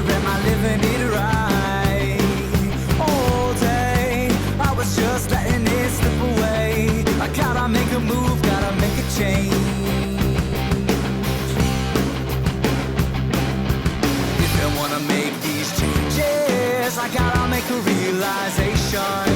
am I living it right? All day, I was just letting it slip away. I gotta make a move, gotta make a change. If I wanna make these changes, I gotta make a realization.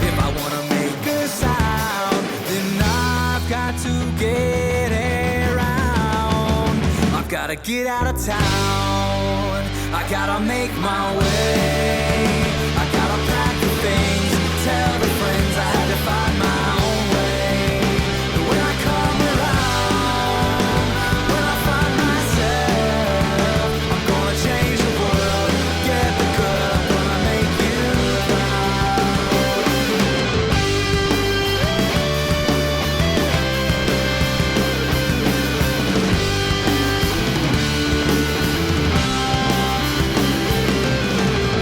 If I wanna make a sound, then I've got to get around. I've gotta get out of town. I gotta make my way. I gotta pack the things, tell the friends I had to find my own way. But when I come around, when I find myself, I'm gonna change the world, get the good, I'm gonna make you proud.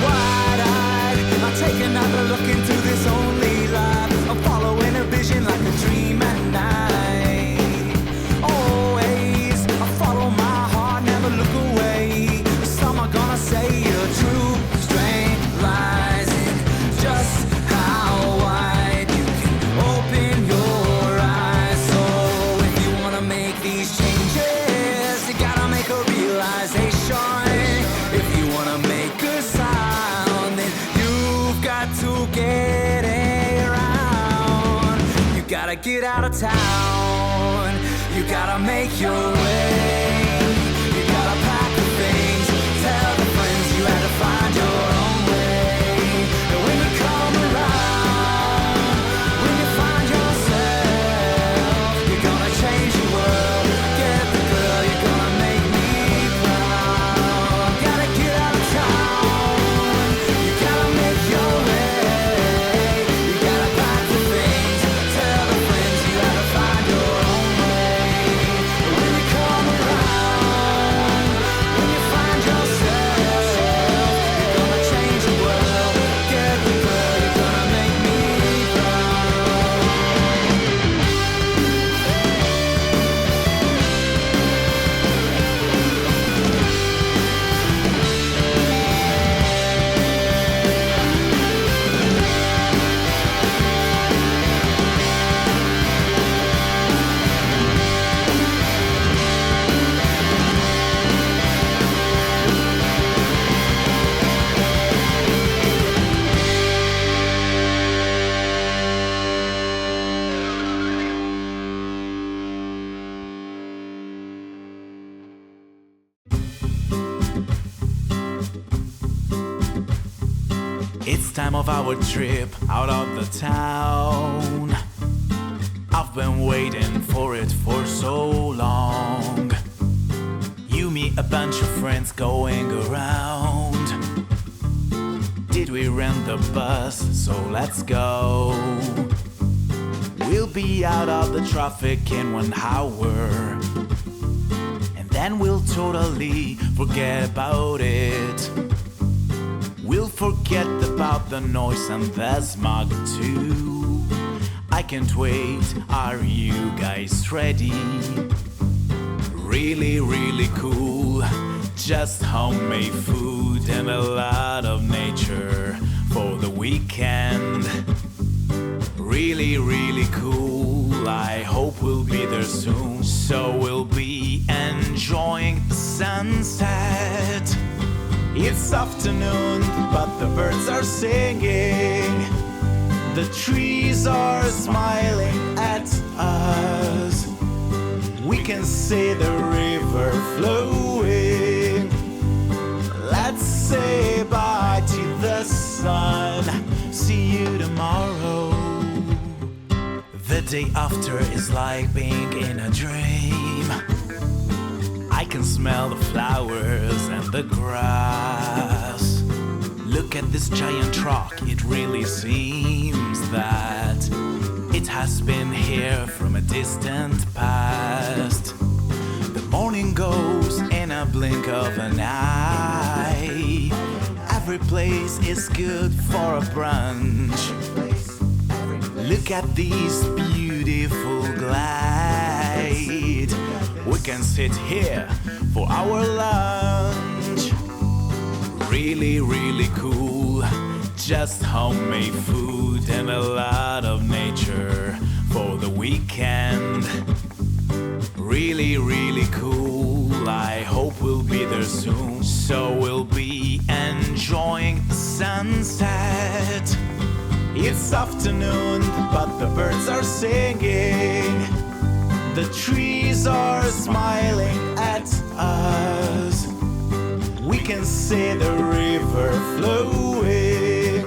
Wide-eyed, I take another look into this only life. I'm following a vision like a dream at night. Always, I follow my heart, never look away. Some are gonna say your true strength lies in just how wide you can open your eyes. So if you wanna make these changes, you gotta make a realization. If you wanna make a sound, then you've got to get around. You gotta get out of town. You gotta make your way. You gotta pack the things, tell the friends you had to find your own way. And when you come around, when you find yourself, you're gonna change the world, get the girl, you're gonna make me proud. Gotta get out of town. You gotta make your way. You gotta pack the things, tell the friends you had to find your own way. But when you come around, when you find yourself, you're gonna change the world, get the girl, you're gonna make me proud. It's time of our trip out of the town. I've been waiting for it for so long. You, me, a bunch of friends going around. Did we rent the bus? So let's go. We'll be out of the traffic in 1 hour. And then we'll totally forget about it. We'll forget about the noise and the smog too. I can't wait, are you guys ready? Really, really cool. Just homemade food and a lot of nature for the weekend. Really, really cool. I hope we'll be there soon. So we'll be enjoying the sunset. It's afternoon, but the birds are singing. The trees are smiling at us. We can see the river flowing. Let's say bye to the sun. See you tomorrow. The day after is like being in a dream. I can smell the flowers and the grass. Look at this giant truck, it really seems that it has been here from a distant past. The morning goes in a blink of an eye. Every place is good for a brunch. Look at these beautiful glide. We can sit here for our lunch. really, really cool. Just homemade food and a lot of nature for the weekend. Really, really cool. I hope we'll be there soon. So we'll be enjoying the sunset. It's afternoon, but the birds are singing. The trees are smiling at us. We can see the river flowing.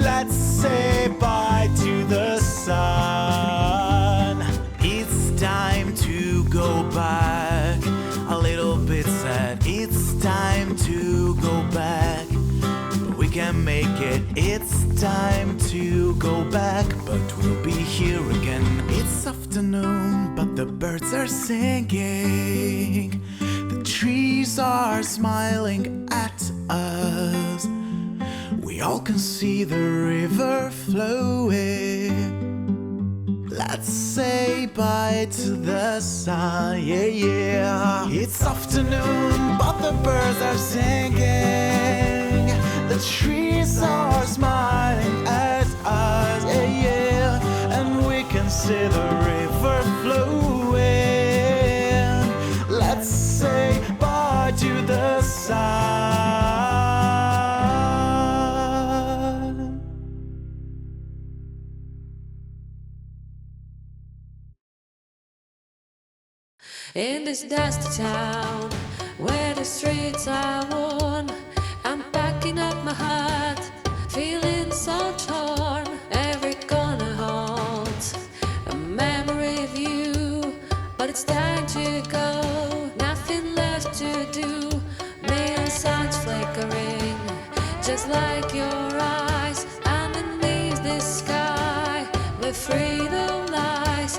Let's say bye to the sun. It's time to go back. A little bit sad. It's time to go back. But we can make it. It's time to go back. But we'll be here again. It's afternoon, but the birds are singing. The trees are smiling at us. We all can see the river flowing. Let's say bye to the sun, yeah, yeah. It's afternoon, but the birds are singing. The trees are smiling at us, yeah, yeah. And we can see the river flowing. Let's say bye to the sun. In this dusty town, where the streets are worn, I'm packing up my heart, feeling so torn. Every corner holds a memory of you, but it's time to go. Nothing left to do, million suns flickering, just like your eyes. Underneath this sky, where freedom lies.